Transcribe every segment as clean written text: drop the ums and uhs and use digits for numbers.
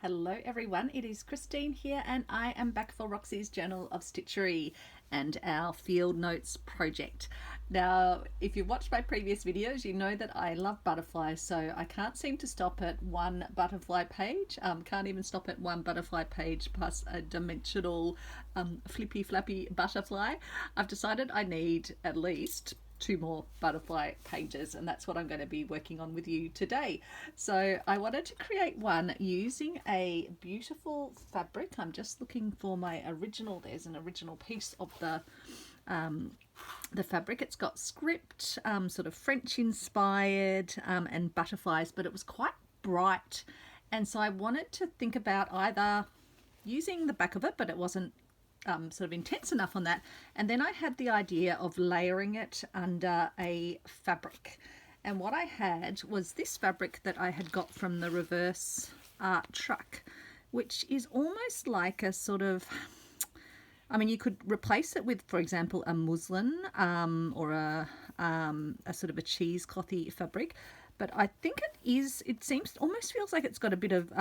Hello everyone, it is Christine here and I am back for Roxy's Journal of Stitchery and our Field Notes project. Now, if you've watched my previous videos, you know that I love butterflies, so I can't seem to stop at one butterfly page. Can't even stop at one butterfly page plus a dimensional flippy flappy butterfly. I've decided I need at least two more butterfly pages, and that's what I'm going to be working on with you today. So I wanted to create one using a beautiful fabric. I'm just looking for my original. There's an original piece of the fabric. It's got script, sort of French inspired, and butterflies, but it was quite bright, and so I wanted to think about either using the back of it, but it wasn't sort of intense enough on that, and then I had the idea of layering it under a fabric. And what I had was this fabric that I had got from the Reverse Art truck, which is almost like a sort of, I mean, you could replace it with, for example, a muslin or a sort of a cheeseclothy fabric. But I think it seems, almost feels like it's got a bit of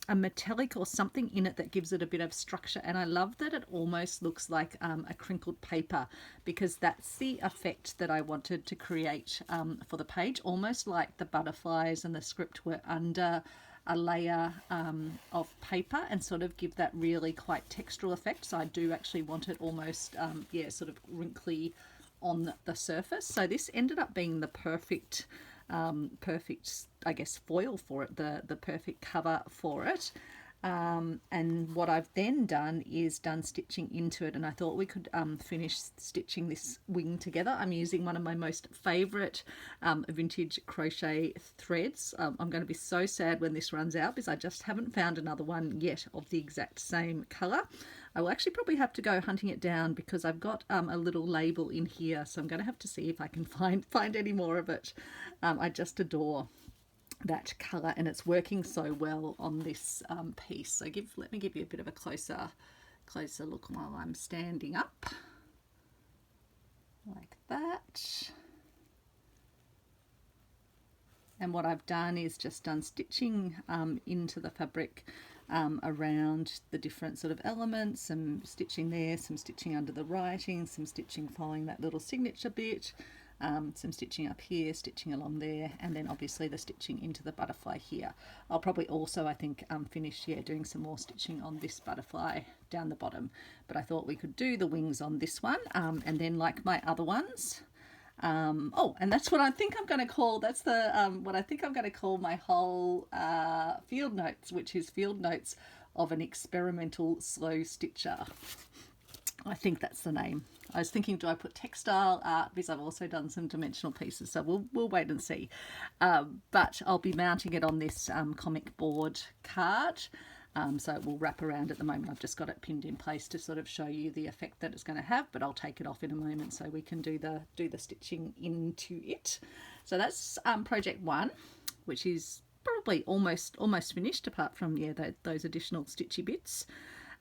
a metallic or something in it that gives it a bit of structure. And I love that it almost looks like a crinkled paper, because that's the effect that I wanted to create for the page, almost like the butterflies and the script were under a layer of paper and sort of give that really quite textural effect. So I do actually want it almost, yeah, sort of wrinkly on the surface. So this ended up being the perfect I guess foil for it, the perfect cover for it. And what I've then done is done stitching into it, and I thought we could finish stitching this wing together. I'm using one of my most favorite vintage crochet threads. I'm going to be so sad when this runs out because I just haven't found another one yet of the exact same color. I will actually probably have to go hunting it down because I've got a little label in here, so I'm going to have to see if I can find any more of it. I just adore that color, and it's working so well on this piece. So let me give you a bit of a closer look while I'm standing up, like that. And what I've done is just done stitching into the fabric around the different sort of elements, some stitching there, some stitching under the writing, some stitching following that little signature bit, some stitching up here, stitching along there, and then obviously the stitching into the butterfly here. I'll probably also, I think, finish doing some more stitching on this butterfly down the bottom, but I thought we could do the wings on this one, and then like my other ones, oh, and that's what I think I'm going to call, that's the what I think I'm going to call my whole field notes, which is field notes of an experimental slow stitcher. I think that's the name. I was thinking, do I put textile art, because I've also done some dimensional pieces, so we'll wait and see. But I'll be mounting it on this comic board card, so it will wrap around. At the moment I've just got it pinned in place to sort of show you the effect that it's going to have, but I'll take it off in a moment so we can do the stitching into it. So that's project one, which is probably almost finished, apart from those additional stitchy bits.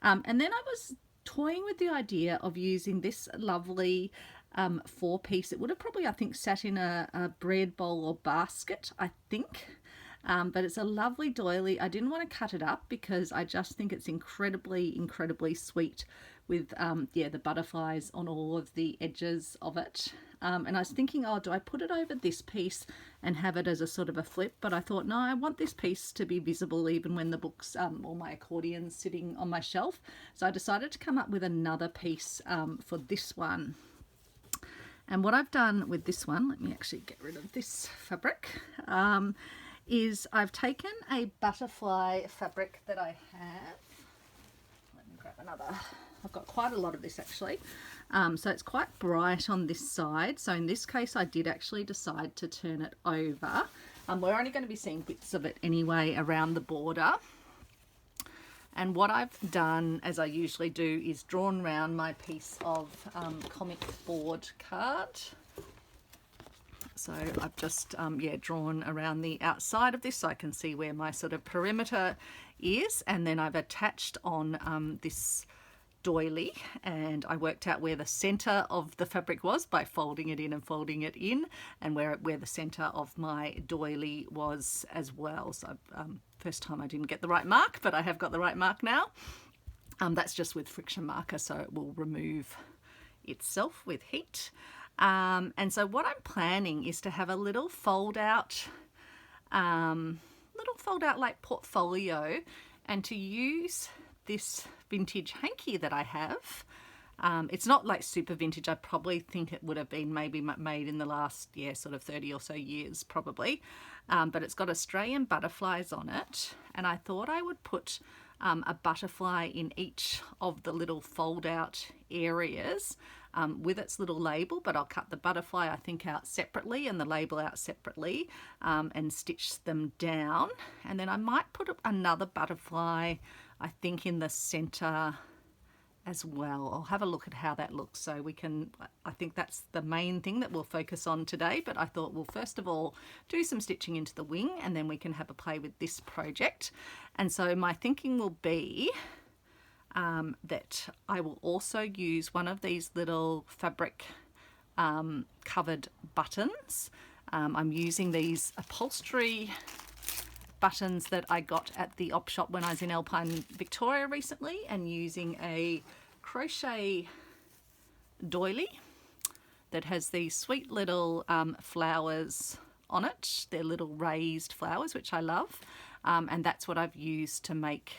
And then I was toying with the idea of using this lovely 4-piece. It would have probably, I think, sat in a bread bowl or basket, I think. But it's a lovely doily. I didn't want to cut it up because I just think it's incredibly sweet with the butterflies on all of the edges of it. And I was thinking, oh, do I put it over this piece and have it as a sort of a flip? But I thought, no, I want this piece to be visible even when the books or my accordion's sitting on my shelf. So I decided to come up with another piece for this one. And what I've done with this one, let me actually get rid of this fabric, is I've taken a butterfly fabric that I have. Let me grab another. I've got quite a lot of this actually. So it's quite bright on this side. So in this case, I did actually decide to turn it over. We're only going to be seeing bits of it anyway around the border. And what I've done, as I usually do, is drawn around my piece of comic board card. So I've just drawn around the outside of this so I can see where my sort of perimeter is, and then I've attached on this doily, and I worked out where the center of the fabric was by folding it in and folding it in, and where the center of my doily was as well. So first time I didn't get the right mark, but I have got the right mark now. That's just with friction marker, so it will remove itself with heat. And so what I'm planning is to have a little fold out like portfolio, and to use this vintage hanky that I have. It's not like super vintage. I probably think it would have been maybe made in the last, sort of 30 or so years probably. But it's got Australian butterflies on it, and I thought I would put a butterfly in each of the little fold out areas with its little label, but I'll cut the butterfly I think out separately and the label out separately, and stitch them down. And then I might put another butterfly I think in the center as well. I'll have a look at how that looks, so we can, I think that's the main thing that we'll focus on today, but I thought we'll first of all do some stitching into the wing, and then we can have a play with this project. And so my thinking will be that I will also use one of these little fabric covered buttons. I'm using these upholstery buttons that I got at the op shop when I was in Alpine, Victoria recently, and using a crochet doily that has these sweet little flowers on it. They're little raised flowers, which I love. And that's what I've used to make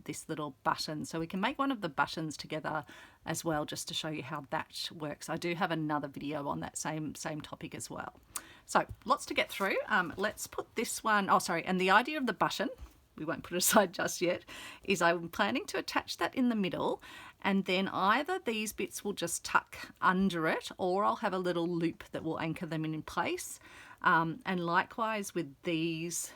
this little button. So we can make one of the buttons together as well, just to show you how that works. I do have another video on that same topic as well. So lots to get through. Let's put this one, and the idea of the button, we won't put it aside just yet, is I'm planning to attach that in the middle, and then either these bits will just tuck under it, or I'll have a little loop that will anchor them in place. And likewise with these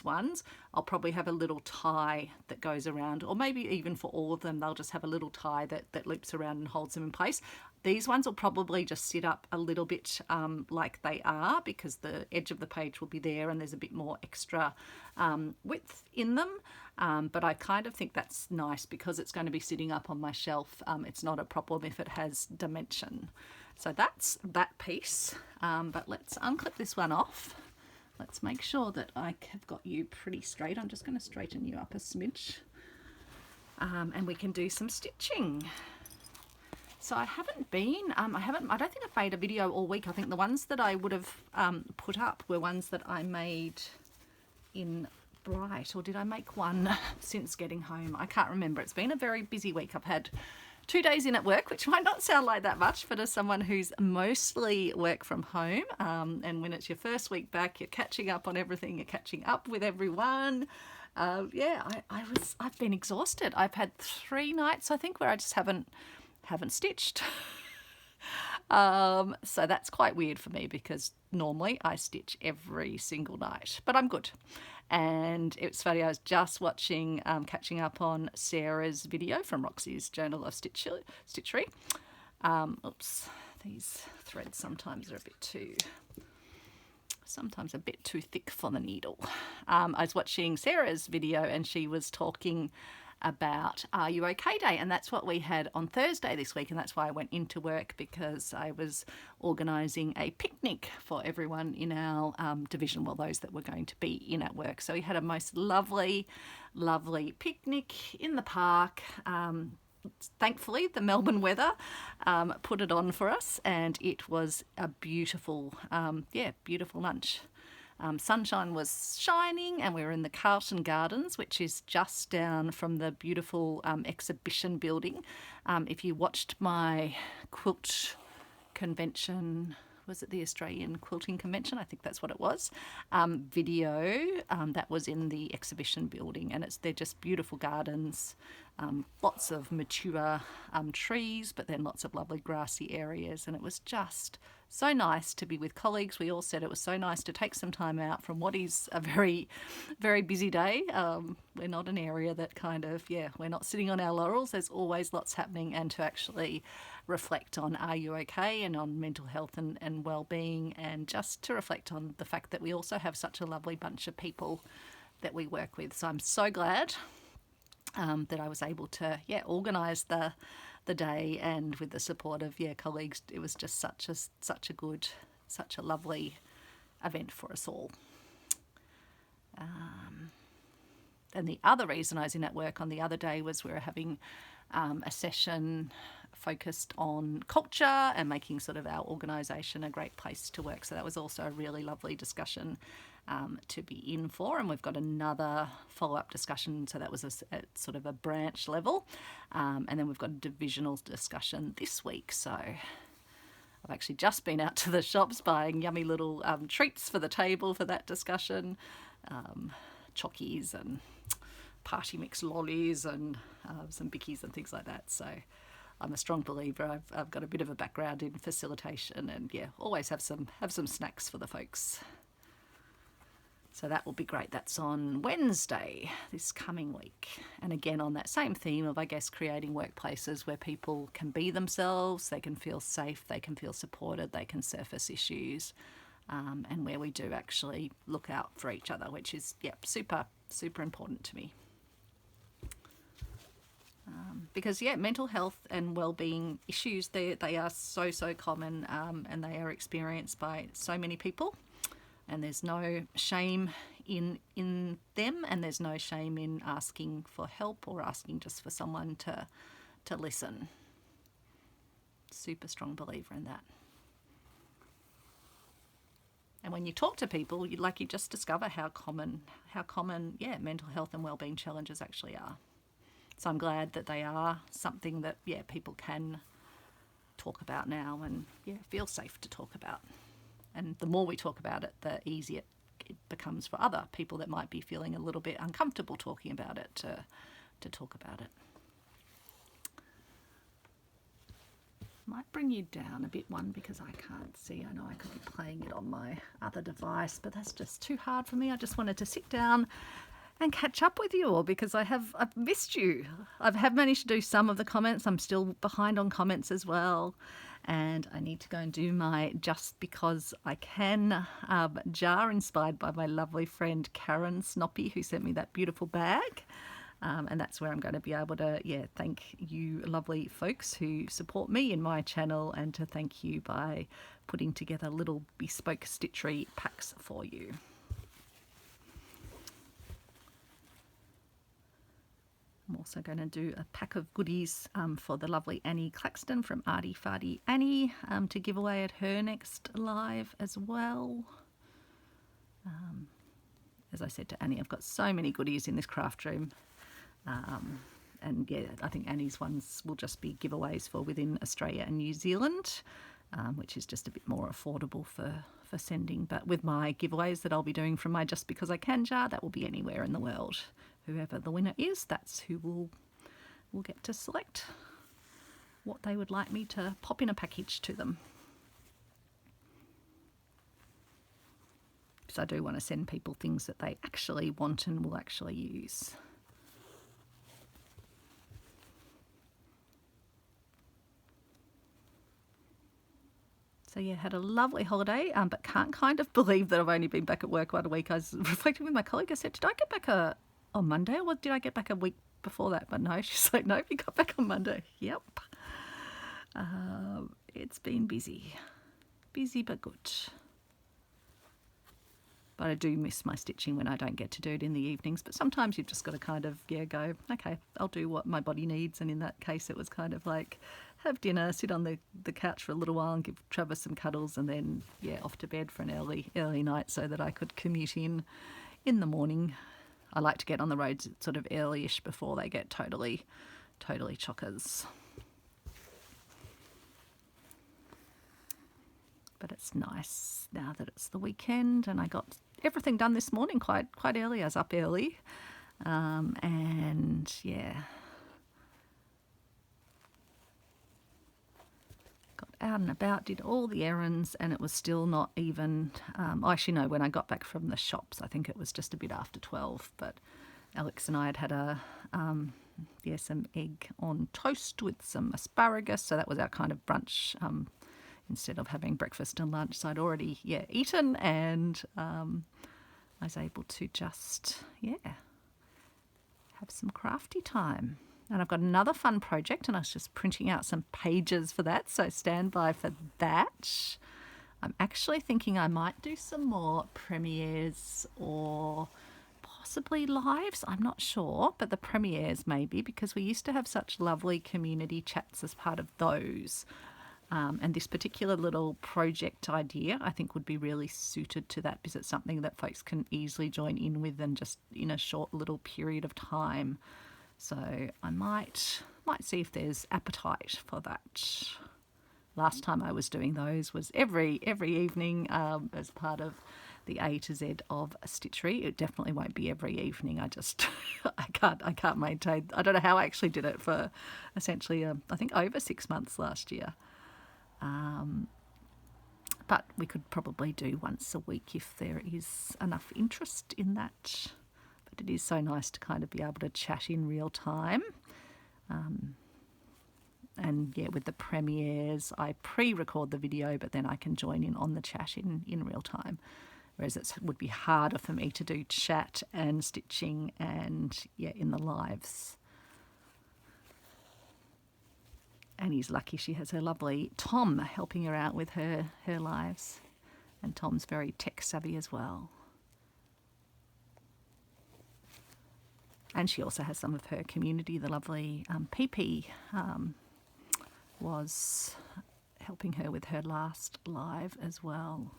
ones, I'll probably have a little tie that goes around, or maybe even for all of them, they'll just have a little tie that loops around and holds them in place. These ones will probably just sit up a little bit like they are, because the edge of the page will be there and there's a bit more extra width in them. But I kind of think that's nice because it's going to be sitting up on my shelf. It's not a problem if it has dimension. So that's that piece. But let's unclip this one off. Let's make sure that I have got you pretty straight. I'm just going to straighten you up a smidge. And we can do some stitching. So I haven't been, I don't think I've made a video all week. I think the ones that I would have put up were ones that I made in Bright, or did I make one since getting home? I can't remember. It's been a very busy week. I've had 2 days in at work, which might not sound like that much, but as someone who's mostly work from home, and when it's your first week back, you're catching up on everything, you're catching up with everyone. I've been exhausted. I've had 3 nights, I think, where I just haven't stitched. So that's quite weird for me, because normally I stitch every single night, but I'm good. And it's funny, I was just watching, catching up on Sarah's video from Roxy's Journal of Stitchery. Oops, these threads sometimes are a bit too thick for the needle. I was watching Sarah's video, and she was talking about Are You OK Day, and that's what we had on Thursday this week, and that's why I went into work, because I was organising a picnic for everyone in our division, well, those that were going to be in at work. So we had a most lovely picnic in the park. Thankfully the Melbourne weather put it on for us, and it was a beautiful lunch. Sunshine was shining, and we were in the Carlton Gardens, which is just down from the beautiful exhibition building. If you watched my quilt convention, was it the Australian Quilting Convention? I think that's what it was. Video that was in the exhibition building, and they're just beautiful gardens, lots of mature trees, but then lots of lovely grassy areas, and it was just so nice to be with colleagues. We all said it was so nice to take some time out from what is a very, very busy day. We're not an area that we're not sitting on our laurels. There's always lots happening, and to actually reflect on Are You OK, and on mental health and well-being, and just to reflect on the fact that we also have such a lovely bunch of people that we work with. So I'm so glad that I was able to organise the day, and with the support of colleagues, it was just such a lovely event for us all. And the other reason I was in at work on the other day was we were having a session focused on culture and making sort of our organisation a great place to work. So that was also a really lovely discussion to be in for. And we've got another follow-up discussion. So that was at sort of a branch level. And then we've got a divisional discussion this week. So I've actually just been out to the shops buying yummy little treats for the table for that discussion. Chockies and party mix lollies and some bickies and things like that. So I'm a strong believer. I've got a bit of a background in facilitation, and always have some snacks for the folks. So that will be great. That's on Wednesday this coming week. And again, on that same theme of, I guess, creating workplaces where people can be themselves, they can feel safe, they can feel supported, they can surface issues, and where we do actually look out for each other, which is, super, super important to me. Because mental health and well-being issues, they are so common, and they are experienced by so many people, and there's no shame in them, and there's no shame in asking for help or asking just for someone to listen. Super strong believer in that. And when you talk to people, you just discover how common mental health and well-being challenges actually are. So I'm glad that they are something that, people can talk about now and, feel safe to talk about. And the more we talk about it, the easier it becomes for other people that might be feeling a little bit uncomfortable talking about it to talk about it. Might bring you down a bit, because I can't see. I know I could be playing it on my other device, but that's just too hard for me. I just wanted to sit down and catch up with you all, because I've missed you. I have managed to do some of the comments. I'm still behind on comments as well. And I need to go and do my Just Because I Can jar, inspired by my lovely friend Karen Snoppy, who sent me that beautiful bag. And that's where I'm going to be able to, thank you lovely folks who support me in my channel, and to thank you by putting together little bespoke stitchery packs for you. I'm also going to do a pack of goodies for the lovely Annie Claxton from Arty Farty Annie to give away at her next live as well. As I said to Annie, I've got so many goodies in this craft room. And I think Annie's ones will just be giveaways for within Australia and New Zealand, which is just a bit more affordable for sending. But with my giveaways that I'll be doing from my Just Because I Can jar, that will be anywhere in the world. Whoever the winner is, that's who will get to select what they would like me to pop in a package to them. Because I do want to send people things that they actually want and will actually use. So had a lovely holiday, but can't kind of believe that I've only been back at work 1 week. I was reflecting with my colleague. I said, did I get back on Monday, or did I get back a week before that? But no, she's like, no, you got back on Monday. Yep. It's been busy but good. But I do miss my stitching when I don't get to do it in the evenings. But sometimes you've just got to kind of, go, okay, I'll do what my body needs. And in that case, it was kind of like have dinner, sit on the couch for a little while and give Travis some cuddles, and then, off to bed for an early night so that I could commute in the morning. I like to get on the roads sort of early-ish before they get totally chockers. But it's nice now that it's the weekend, and I got everything done this morning quite early. I was up early, and got out and about, did all the errands, and it was still not even, actually no, when I got back from the shops, I think it was just a bit after 12, but Alex and I had some egg on toast with some asparagus, so that was our kind of brunch, instead of having breakfast and lunch. So I'd already eaten, and I was able to just have some crafty time. And I've got another fun project, and I was just printing out some pages for that, so stand by for that. I'm actually thinking I might do some more premieres or possibly lives. I'm not sure, but the premieres maybe, because we used to have such lovely community chats as part of those. And this particular little project idea I think would be really suited to that, because it's something that folks can easily join in with and just in a short little period of time. So I might see if there's appetite for that. Last time I was doing those was every evening as part of the A to Z of Stitchery. It definitely won't be every evening. I just I can't maintain. I don't know how I actually did it for essentially I think over 6 months last year. But we could probably do once a week if there is enough interest in that. But it is so nice to kind of be able to chat in real time. And yeah, with the premieres, I pre-record the video, but then I can join in on the chat in real time. Whereas it would be harder for me to do chat and stitching and yeah, in the lives. Annie's lucky she has her lovely Tom helping her out with her lives. And Tom's very tech savvy as well. And she also has some of her community. The lovely PP was helping her with her last live as well.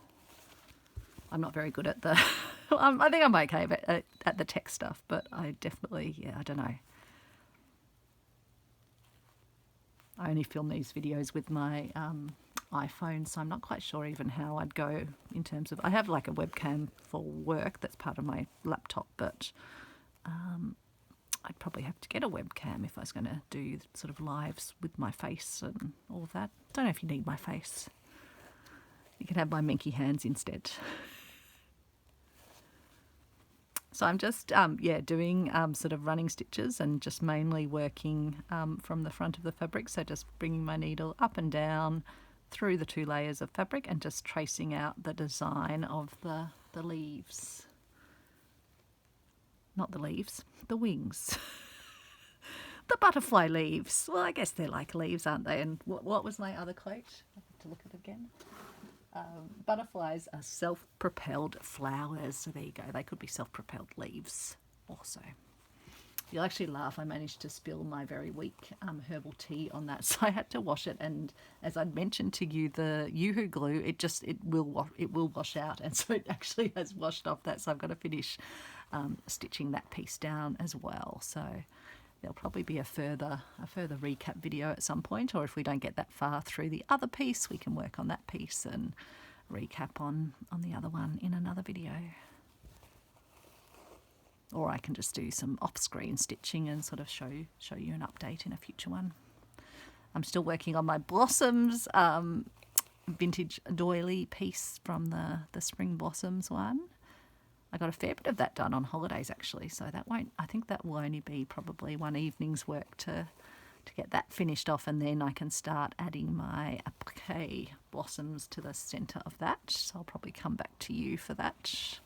I'm not very good at the... I think I'm okay at the tech stuff, but I definitely, yeah, I don't know. I only film these videos with my iPhone, so I'm not quite sure even how I'd go in terms of... I have like a webcam for work that's part of my laptop, but I'd probably have to get a webcam if I was going to do sort of lives with my face and all of that. Don't know if you need my face. You can have my minky hands instead. So I'm just, doing sort of running stitches and just mainly working from the front of the fabric. So just bringing my needle up and down through the 2 layers of fabric and just tracing out the design of the leaves. Not the leaves, the wings. The butterfly leaves. Well, I guess they're like leaves, aren't they? And what was my other quote? I have to look at it again. Butterflies are self-propelled flowers. So there you go. They could be self-propelled leaves also. You'll actually laugh. I managed to spill my very weak herbal tea on that, so I had to wash it. And as I'd mentioned to you, the Yoo-hoo glue, it will wash out, and so it actually has washed off that. So I've got to finish stitching that piece down as well. So there'll probably be a further recap video at some point, or if we don't get that far through the other piece, we can work on that piece and recap on the other one in another video. Or I can just do some off-screen stitching and sort of show you an update in a future one. I'm still working on my blossoms vintage doily piece from the Spring Blossoms one. I got a fair bit of that done on holidays actually, so I think that will only be probably one evening's work to get that finished off, and then I can start adding my applique blossoms to the centre of that. So I'll probably come back to you for that.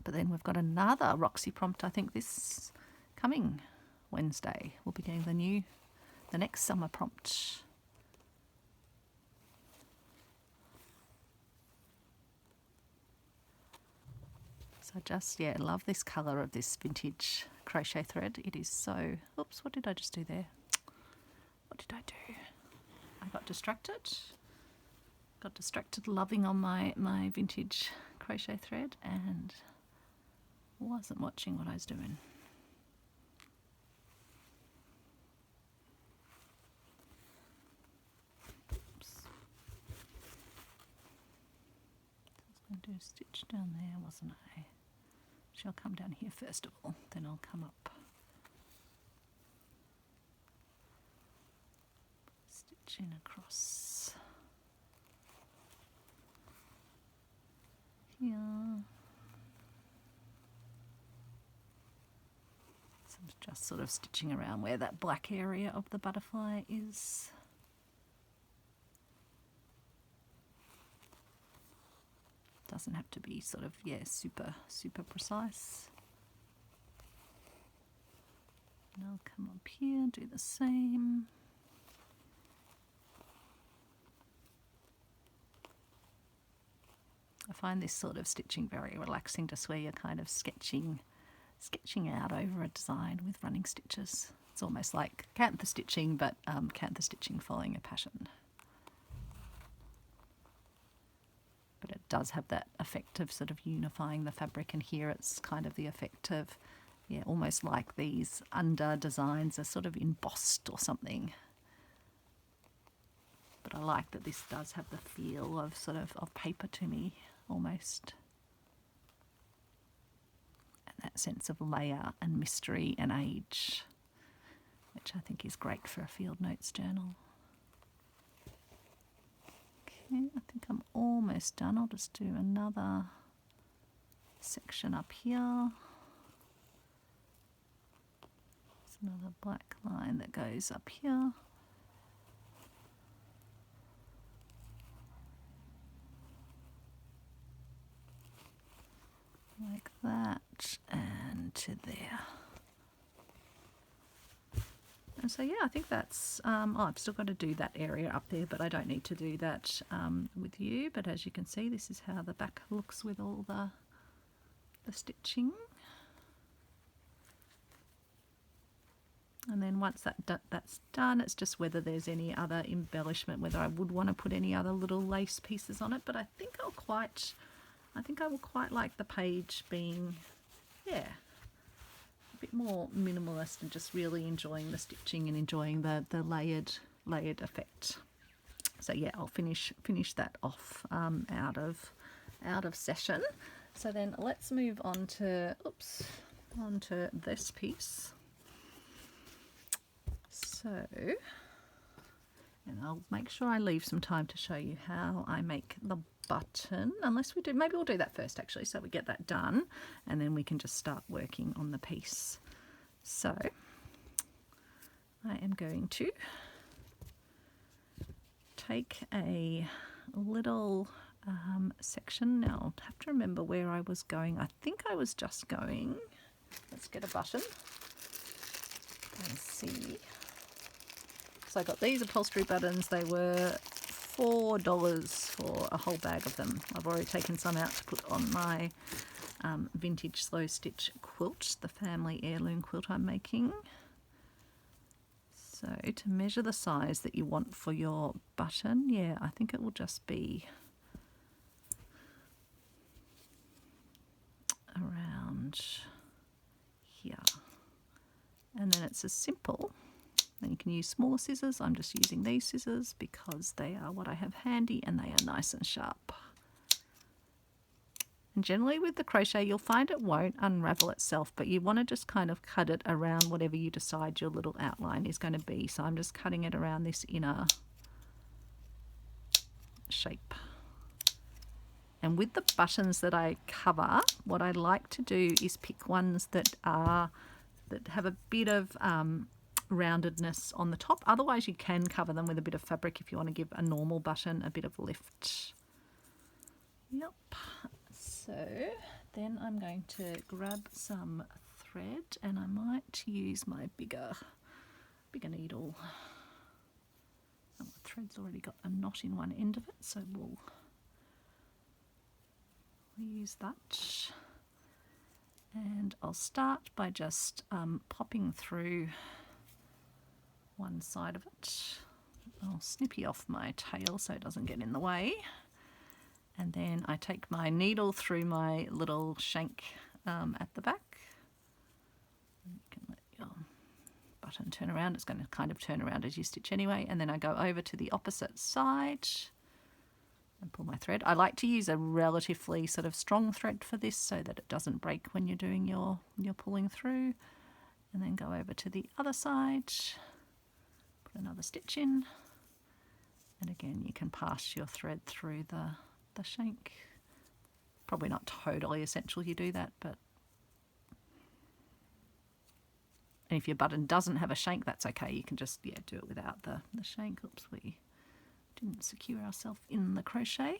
But then we've got another Roxy prompt, I think this coming Wednesday. We'll be getting the next summer prompt. So just, yeah, love this colour of this vintage crochet thread. It is so... Oops, what did I just do there? What did I do? I got distracted. Got distracted loving on my vintage crochet thread and wasn't watching what I was doing. Oops. I was going to do a stitch down there, wasn't I? I'll come down here first of all, then I'll come up. Stitching across here. So I'm just sort of stitching around where that black area of the butterfly is. Doesn't have to be sort of, yeah, super precise. And I'll come up here, do the same. I find this sort of stitching very relaxing, just where you're kind of sketching out over a design with running stitches. It's almost like cantha stitching, but cantha stitching following a pattern. But it does have that effect of sort of unifying the fabric, and here it's kind of the effect of, yeah, almost like these under designs are sort of embossed or something. But I like that this does have the feel of sort of paper to me, almost. And that sense of layer and mystery and age, which I think is great for a field notes journal. Okay, I think I'm almost done. I'll just do another section up here. There's another black line that goes up here. Like that, and to there. And so yeah, I think that's, I've still got to do that area up there, but I don't need to do that with you. But as you can see, this is how the back looks with all the stitching. And then once that's done, it's just whether there's any other embellishment, whether I would want to put any other little lace pieces on it. But I think I will quite like the page being, yeah, a bit more minimalist and just really enjoying the stitching and enjoying the layered effect. So yeah, I'll finish that off out of session. So then let's move on to this piece. So, and I'll make sure I leave some time to show you how I make the button, unless we do, maybe we'll do that first actually, so we get that done and then we can just start working on the piece. So I am going to take a little section. Now I'll have to remember where I was going. I think I was just going, let's get a button and see. So I got these upholstery buttons. They were $4 for a whole bag of them. I've already taken some out to put on my vintage slow stitch quilt, the family heirloom quilt I'm making. So to measure the size that you want for your button, yeah, I think it will just be around here. And then it's as simple. Then you can use smaller scissors. I'm just using these scissors because they are what I have handy and they are nice and sharp. And generally with the crochet, you'll find it won't unravel itself, but you want to just kind of cut it around whatever you decide your little outline is going to be. So I'm just cutting it around this inner shape. And with the buttons that I cover, what I like to do is pick ones that have a bit of roundedness on the top. Otherwise you can cover them with a bit of fabric if you want to give a normal button a bit of lift. Yep. So then I'm going to grab some thread and I might use my bigger needle. Oh, the thread's already got a knot in one end of it, so we'll use that. And I'll start by just popping through one side of it. I'll snippy off my tail so it doesn't get in the way. And then I take my needle through my little shank at the back. You can let your button turn around. It's going to kind of turn around as you stitch anyway. And then I go over to the opposite side and pull my thread. I like to use a relatively sort of strong thread for this so that it doesn't break when you're doing your pulling through. And then go over to the other side, put another stitch in. And again, you can pass your thread through the shank. Probably not totally essential you do that, but and if your button doesn't have a shank, that's okay. You can just do it without the shank. Oops, we didn't secure ourselves in the crochet.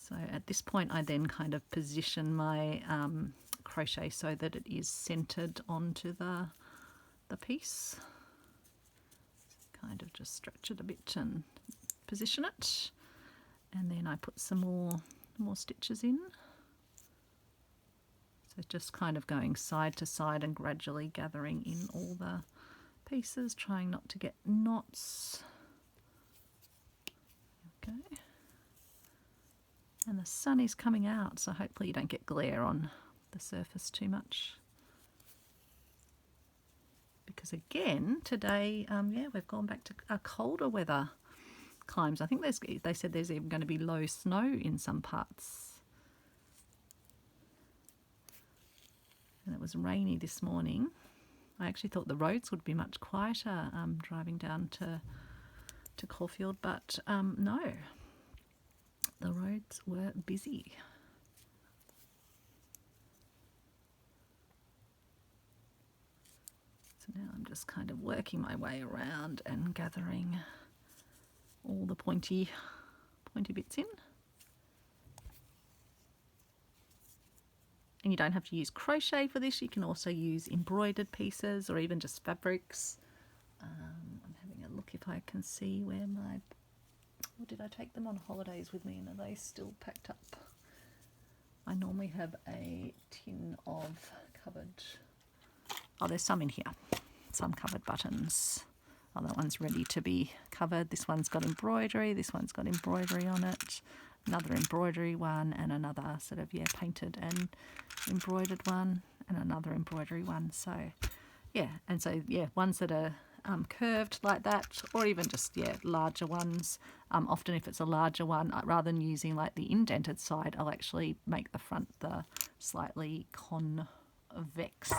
So at this point I then kind of position my crochet so that it is centered onto the piece. Kind of just stretch it a bit and position it, and then I put some more stitches in. So just kind of going side to side and gradually gathering in all the pieces, trying not to get knots. Okay. And the sun is coming out, so hopefully you don't get glare on the surface too much. Because again, today, yeah, we've gone back to a colder weather climes. I think they said there's even going to be low snow in some parts. And it was rainy this morning. I actually thought the roads would be much quieter driving down to Caulfield, but no, the roads were busy. So now I'm just kind of working my way around and gathering all the pointy bits in. And you don't have to use crochet for this, you can also use embroidered pieces or even just fabrics. I'm having a look if I can see where or did I take them on holidays with me and are they still packed up? I normally have a tin of covered, oh there's some in here, some covered buttons. Oh, that one's ready to be covered. This one's got embroidery, this one's got embroidery on it, another embroidery one, and another sort of, yeah, painted and embroidered one, and another embroidery one. So yeah, and so yeah, ones that are curved like that, or even just, yeah, larger ones. Often if it's a larger one, rather than using like the indented side, I'll actually make the front the slightly convex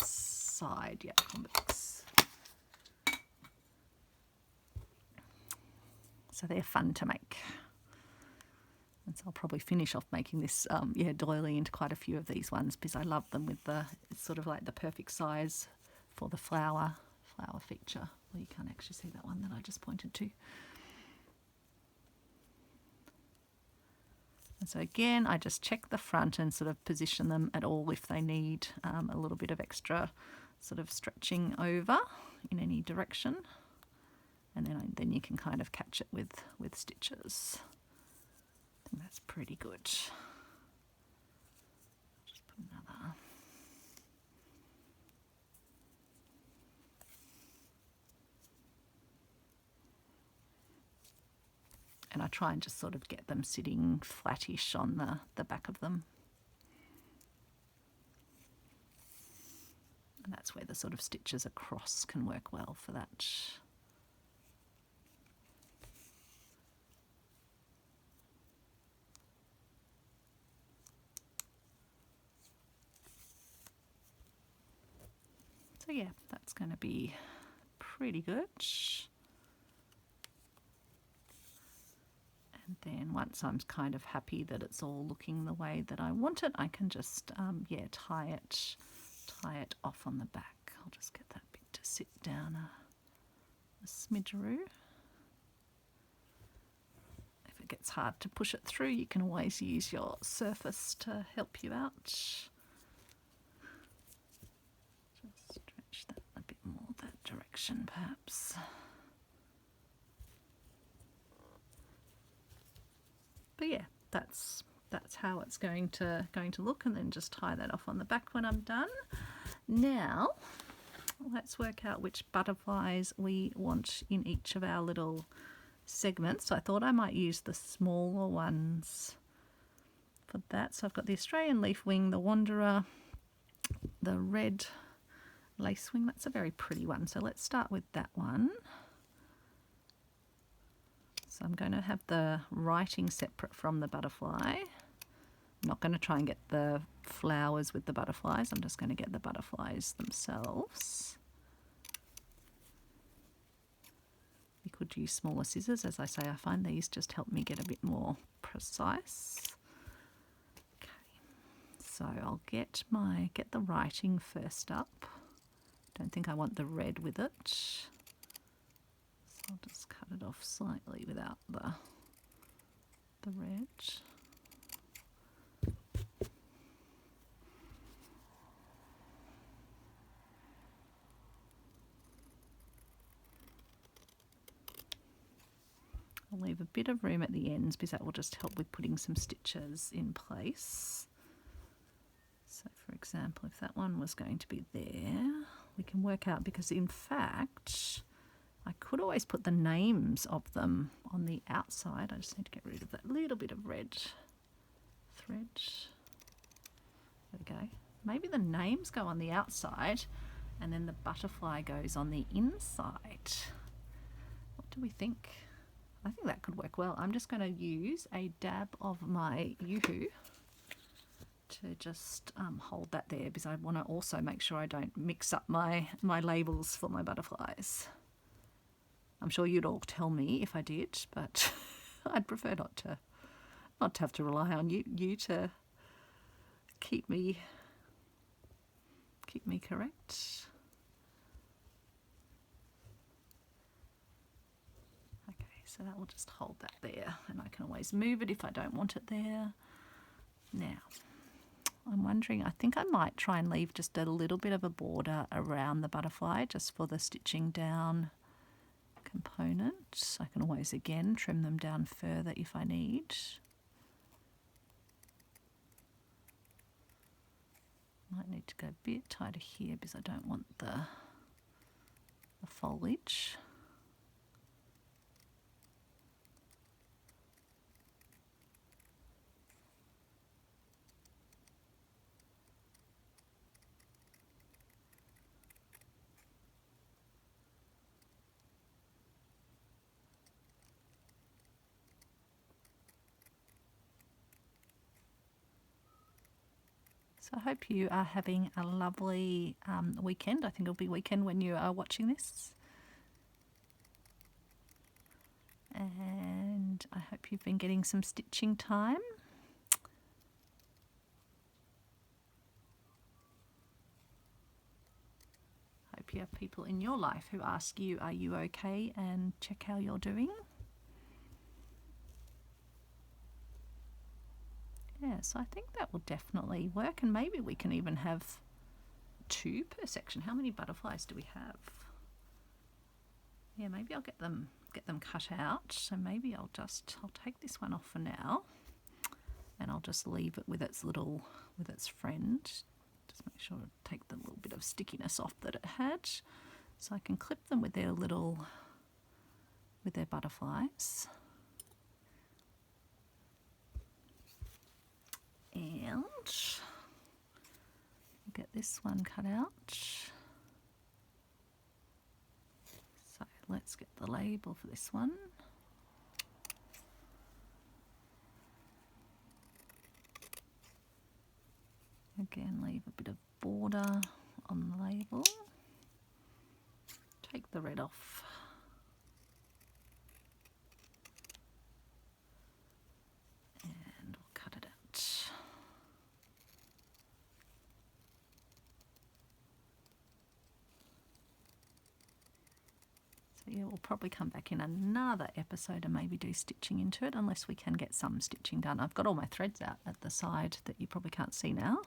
side. Yeah, convex. So they're fun to make. And so I'll probably finish off making this yeah, doily into quite a few of these ones because I love them with it's sort of like the perfect size for the flower feature. Well, you can't actually see that one that I just pointed to. And so again, I just check the front and sort of position them at all if they need a little bit of extra sort of stretching over in any direction. And then you can kind of catch it with stitches. I think that's pretty good. Just put another. And I try and just sort of get them sitting flattish on the back of them. And that's where the sort of stitches across can work well for that. So yeah, that's going to be pretty good. And then once I'm kind of happy that it's all looking the way that I want it, I can just yeah, tie it off on the back. I'll just get that bit to sit down a smidgeroo. If it gets hard to push it through, you can always use your surface to help you out. Just stretch that a bit more that direction perhaps. But yeah, that's how it's going to look, and then just tie that off on the back when I'm done. Now let's work out which butterflies we want in each of our little segments. So I thought I might use the smaller ones for that. So I've got the Australian leafwing, the Wanderer, the red lacewing. That's a very pretty one. So let's start with that one. So I'm going to have the writing separate from the butterfly. I'm not going to try and get the flowers with the butterflies. I'm just going to get the butterflies themselves. You could use smaller scissors. As I say, I find these just help me get a bit more precise. Okay, so I'll get the writing first up. Don't think I want the red with it. So I'll just cut it off slightly without the red. I'll leave a bit of room at the ends because that will just help with putting some stitches in place. So for example, if that one was going to be there, we can work out, because in fact I could always put the names of them on the outside. I just need to get rid of that little bit of red thread. There we go. Maybe the names go on the outside and then the butterfly goes on the inside. What do we think? I think that could work well. I'm just going to use a dab of my Yoo-hoo to just hold that there, because I want to also make sure I don't mix up my labels for my butterflies. I'm sure you'd all tell me if I did, but I'd prefer not to have to rely on you to keep me correct. Okay, so that will just hold that there, and I can always move it if I don't want it there. Now, I'm wondering, I think I might try and leave just a little bit of a border around the butterfly just for the stitching down component. I can always again trim them down further if I need. Might need to go a bit tighter here because I don't want the foliage. So I hope you are having a lovely weekend. I think it'll be weekend when you are watching this. And I hope you've been getting some stitching time. Hope you have people in your life who ask you, are you okay? And check how you're doing. Yeah, so I think that will definitely work, and maybe we can even have 2 per section. How many butterflies do we have? Yeah, maybe I'll get them cut out. So maybe I'll take this one off for now, and I'll just leave it with its friend. Just make sure to take the little bit of stickiness off that it had, so I can clip them with their butterflies. And get this one cut out. So let's get the label for this one. Again, leave a bit of border on the label. Take the red off. And we'll cut it out. So yeah, we'll probably come back in another episode and maybe do stitching into it, unless we can get some stitching done. I've got all my threads out at the side that you probably can't see now.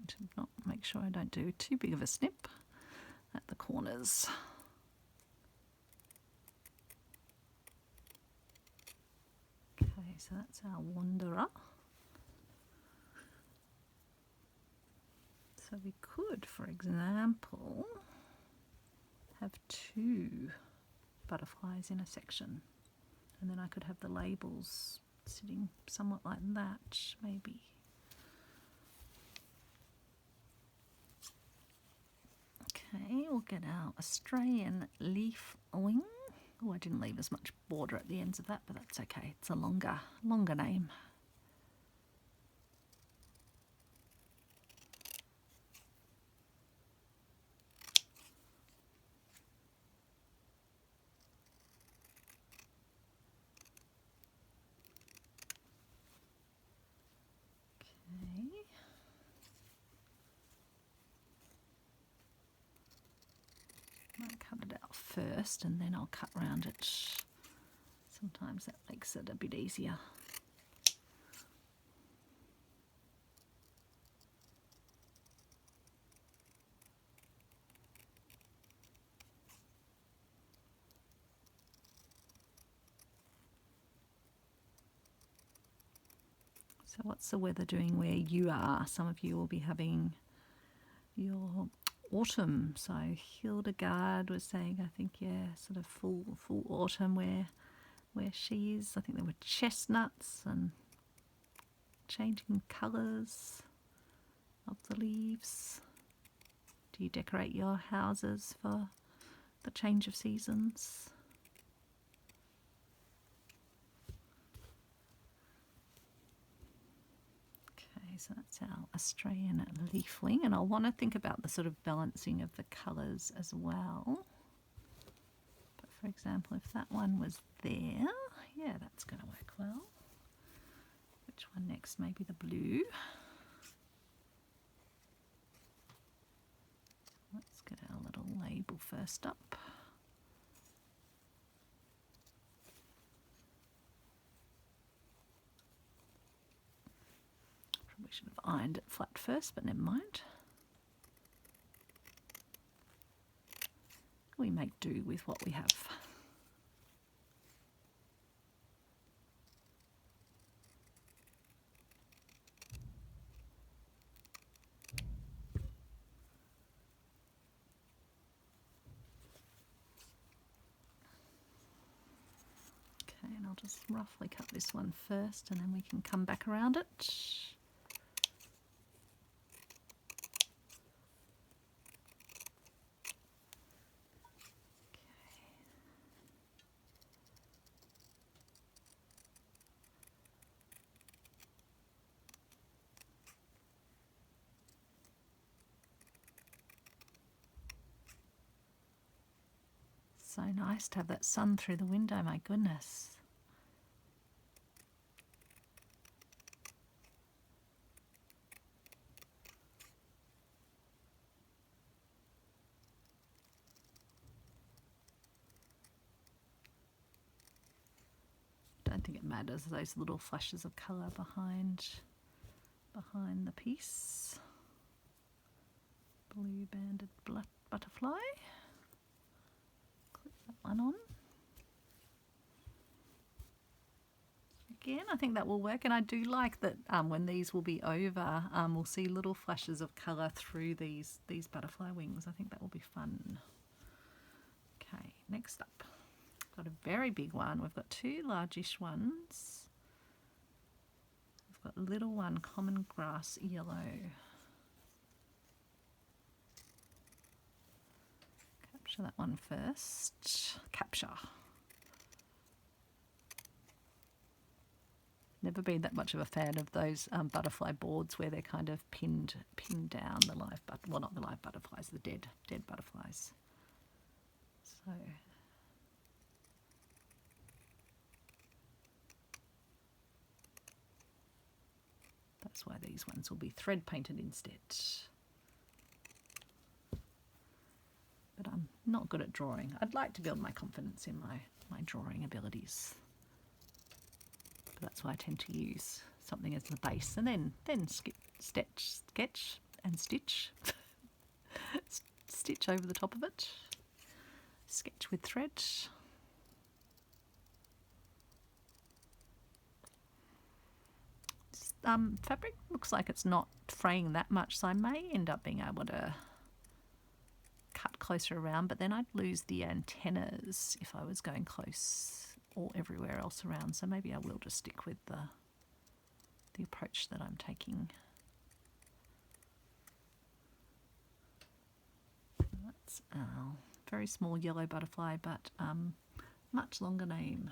To not make sure I don't do too big of a snip at the corners. Okay, so that's our wanderer. So we could, for example, have 2 butterflies in a section, and then I could have the labels sitting somewhat like that, maybe. Okay, we'll get our Australian leaf wing Oh, I didn't leave as much border at the ends of that, but that's okay. It's a longer name. Okay. Might cut it out first and then I'll cut round it. Sometimes that makes it a bit easier. So what's the weather doing where you are? Some of you will be having your autumn. So Hildegard was saying, I think, yeah, sort of full autumn where she is. I think there were chestnuts and changing colours of the leaves. Do you decorate your houses for the change of seasons? Okay, so that's our Australian leafling, and I'll want to think about the sort of balancing of the colours as well. But for example, if that one was there, yeah, that's going to work well. Which one next? Maybe the blue. Let's get our little label first up. Probably should have ironed it flat first, but never mind. We make do with what we have. Okay, and I'll just roughly cut this one first and then we can come back around it. So nice to have that sun through the window, my goodness. Don't think it matters, those little flashes of colour behind the piece. Blue banded butterfly. Click that one on. Again, I think that will work, and I do like that when these will be over, we'll see little flashes of colour through these butterfly wings. I think that will be fun. Okay, next up. Got a very big one. We've got two largish ones. We've got a little one, common grass yellow. Capture that one first. Capture. Never been that much of a fan of those butterfly boards where they're kind of pinned down, the live well, not the live butterflies, the dead butterflies. So that's why these ones will be thread painted instead. But I'm not good at drawing. I'd like to build my confidence in my drawing abilities. But that's why I tend to use something as the base, and then sketch and stitch. Stitch over the top of it. Sketch with thread. Fabric looks like it's not fraying that much, so I may end up being able to cut closer around, but then I'd lose the antennas if I was going close or everywhere else around, so maybe I will just stick with the approach that I'm taking. That's our very small yellow butterfly, but much longer name.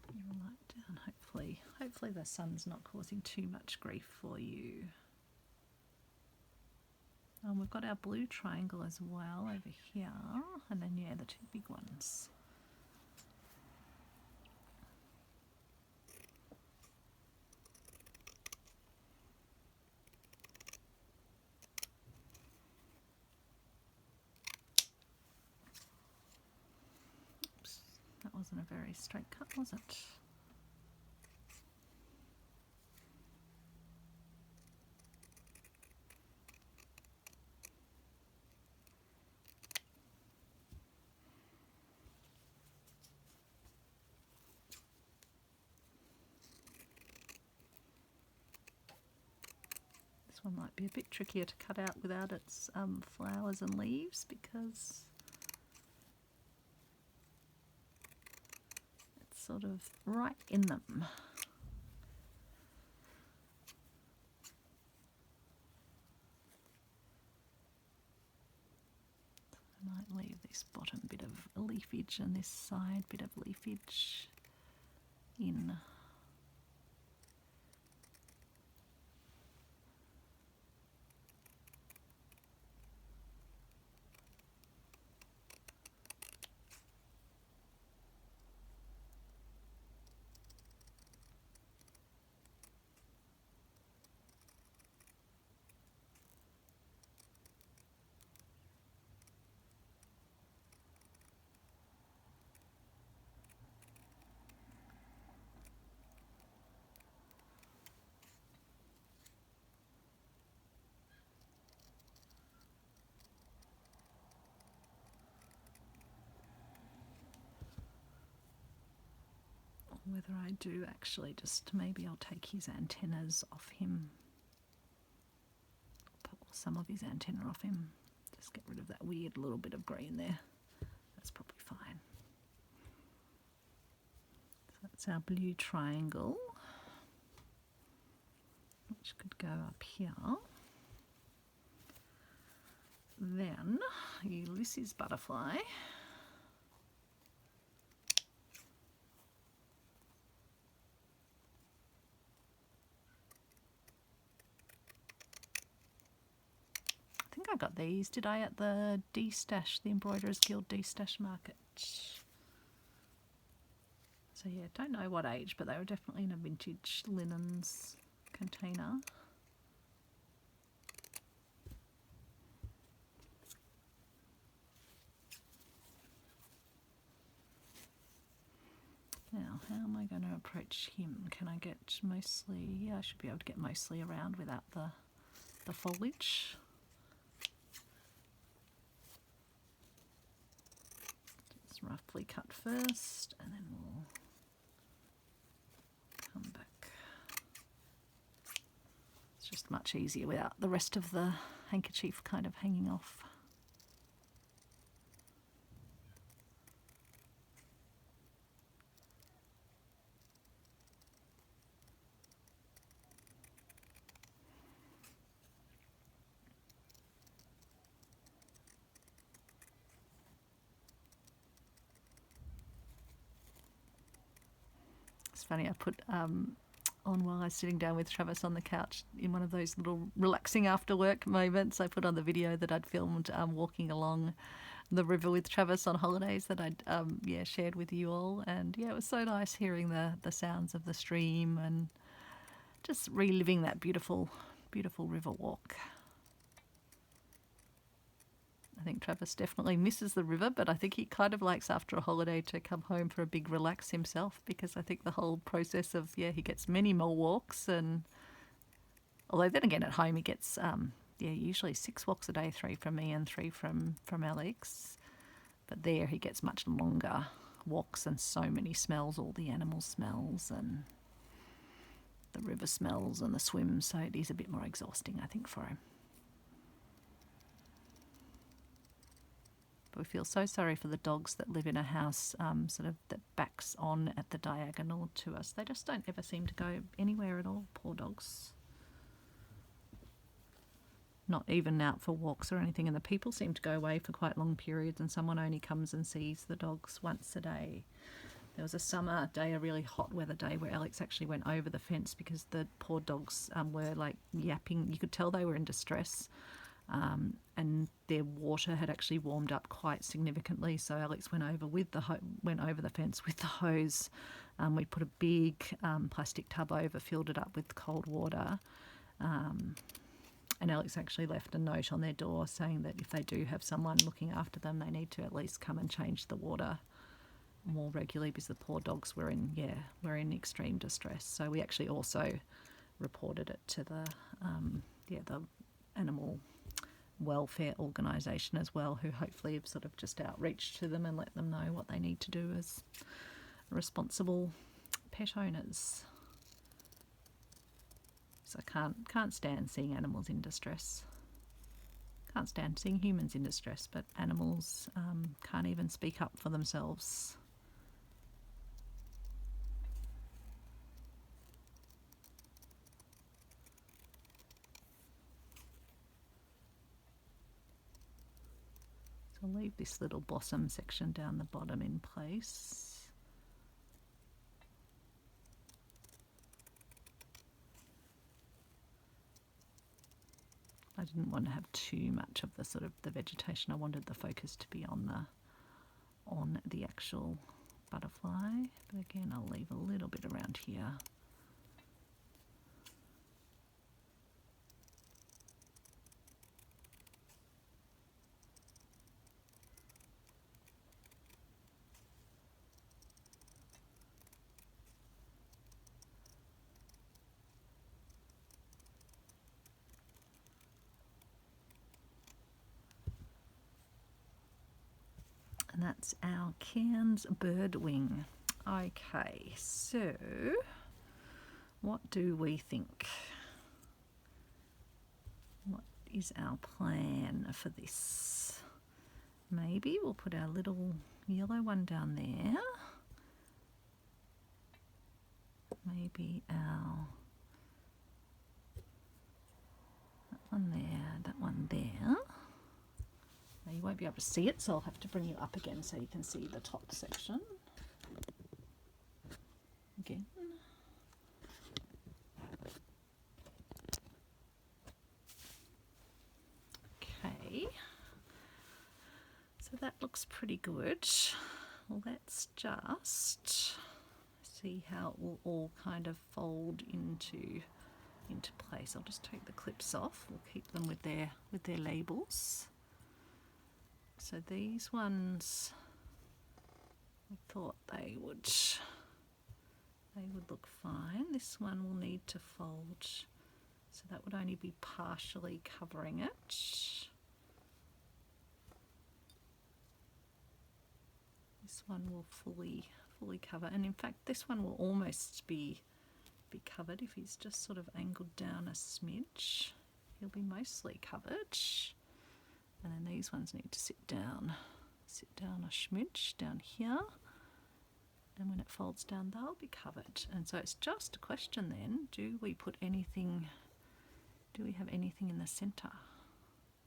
Put your light down, hopefully the sun's not causing too much grief for you. And we've got our blue triangle as well over here, and then yeah, the two big ones. Oops, that wasn't a very straight cut, was it? One might be a bit trickier to cut out without its flowers and leaves because it's sort of right in them. So I might leave this bottom bit of leafage and this side bit of leafage in. Whether I do actually just, maybe I'll take his antennas off him, pull some of his antenna off him, just get rid of that weird little bit of green there. That's probably fine. So that's our blue triangle, which could go up here. Then Ulysses butterfly. I got these, did I, at the D-Stash, the Embroiderers Guild D-Stash market. So yeah, don't know what age, but they were definitely in a vintage linens container. Now, how am I going to approach him? Can I get mostly, yeah, I should be able to get mostly around without the foliage. Roughly cut first, and then we'll come back. It's just much easier without the rest of the handkerchief kind of hanging off. It's funny, I put on while I was sitting down with Travis on the couch in one of those little relaxing after work moments. I put on the video that I'd filmed walking along the river with Travis on holidays that I'd shared with you all, and yeah, it was so nice hearing the sounds of the stream and just reliving that beautiful river walk. I think Travis definitely misses the river, but I think he kind of likes after a holiday to come home for a big relax himself, because I think the whole process of, he gets many more walks, and although then again at home he gets, usually 6 walks a day, 3 from me and 3 from Alex, but there he gets much longer walks and so many smells, all the animal smells and the river smells and the swims, so it is a bit more exhausting, I think, for him. But we feel so sorry for the dogs that live in a house sort of that backs on at the diagonal to us. They just don't ever seem to go anywhere at all, poor dogs. not even out for walks or anything, and the people seem to go away for quite long periods, and someone only comes and sees the dogs once a day. There was a summer day, a really hot weather day, where Alex actually went over the fence because the poor dogs were like yapping. You could tell they were in distress, and their water had actually warmed up quite significantly. So Alex went over with the fence with the hose. We put a big plastic tub over, filled it up with cold water, and Alex actually left a note on their door saying that if they do have someone looking after them, they need to at least come and change the water more regularly, because the poor dogs were in extreme distress. So we actually also reported it to the animal welfare organisation as well, who hopefully have sort of just outreached to them and let them know what they need to do as responsible pet owners. So I can't stand seeing animals in distress. Can't stand seeing humans in distress, but animals can't even speak up for themselves. So I'll leave this little blossom section down the bottom in place. I didn't want to have too much of the sort of the vegetation. I wanted the focus to be on the actual butterfly. But again, I'll leave a little bit around here. And that's our Cairns bird wing. Okay, so what do we think? What is our plan for this? Maybe we'll put our little yellow one down there. Maybe that one there, that one there. Now you won't be able to see it, so I'll have to bring you up again so you can see the top section. Again. Okay. So that looks pretty good. Well, let's just see how it will all kind of fold into place. I'll just take the clips off. We'll keep them with their labels. So these ones, I thought they would look fine. This one will need to fold, so that would only be partially covering it. This one will fully cover, and in fact this one will almost be covered. If he's just sort of angled down a smidge, he'll be mostly covered. And then these ones need to sit down a smidge down here, and when it folds down they'll be covered. And so it's just a question then, do we have anything in the centre?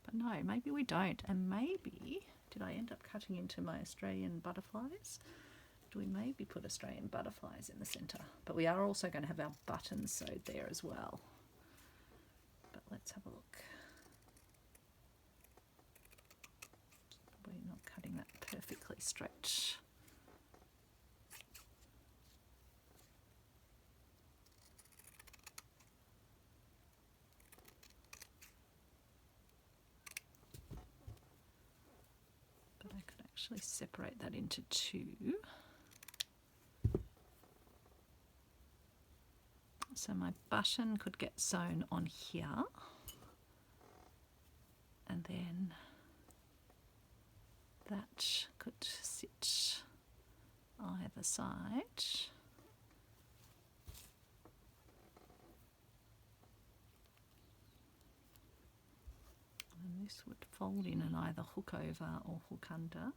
But no, maybe we don't. And maybe, did I end up cutting into my Australian butterflies? Do we maybe put Australian butterflies in the centre? But we are also going to have our buttons sewed there as well. But let's have a look. We're not cutting that perfectly straight. But I could actually separate that into two. So my button could get sewn on here, and then that could sit either side. And this would fold in and either hook over or hook under.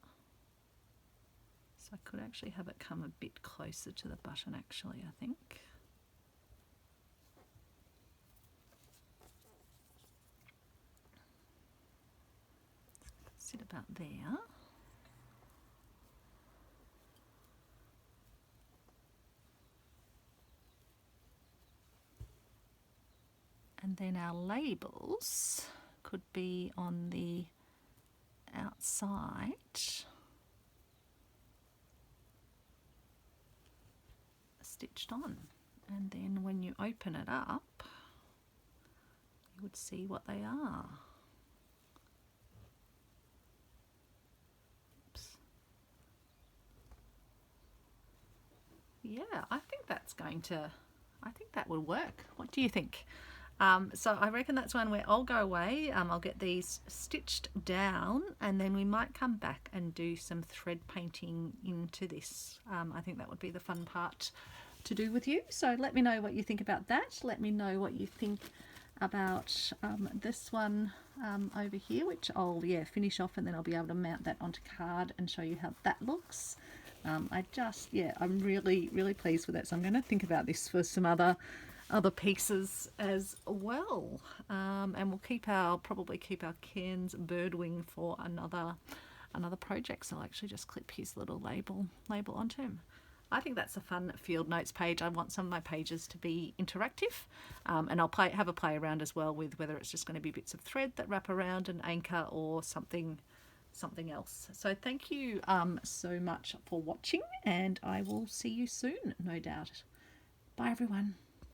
So I could actually have it come a bit closer to the button actually, I think. sit about there. And then our labels could be on the outside, stitched on, and then when you open it up you would see what they are. Oops. Yeah, I think that's going to, I think that will work. What do you think? So I reckon that's one where I'll go away, I'll get these stitched down, and then we might come back and do some thread painting into this. I think that would be the fun part to do with you. So let me know what you think about that. Let me know what you think about this one over here, which I'll finish off, and then I'll be able to mount that onto card and show you how that looks. I'm really pleased with it, so I'm going to think about this for some other pieces as well, and we'll probably keep our Ken's birdwing for another project. So I'll actually just clip his little label onto him. I think that's a fun field notes page. I want some of my pages to be interactive, and I'll have a play around as well with whether it's just going to be bits of thread that wrap around an anchor or something else. So thank you so much for watching, and I will see you soon, no doubt. Bye everyone.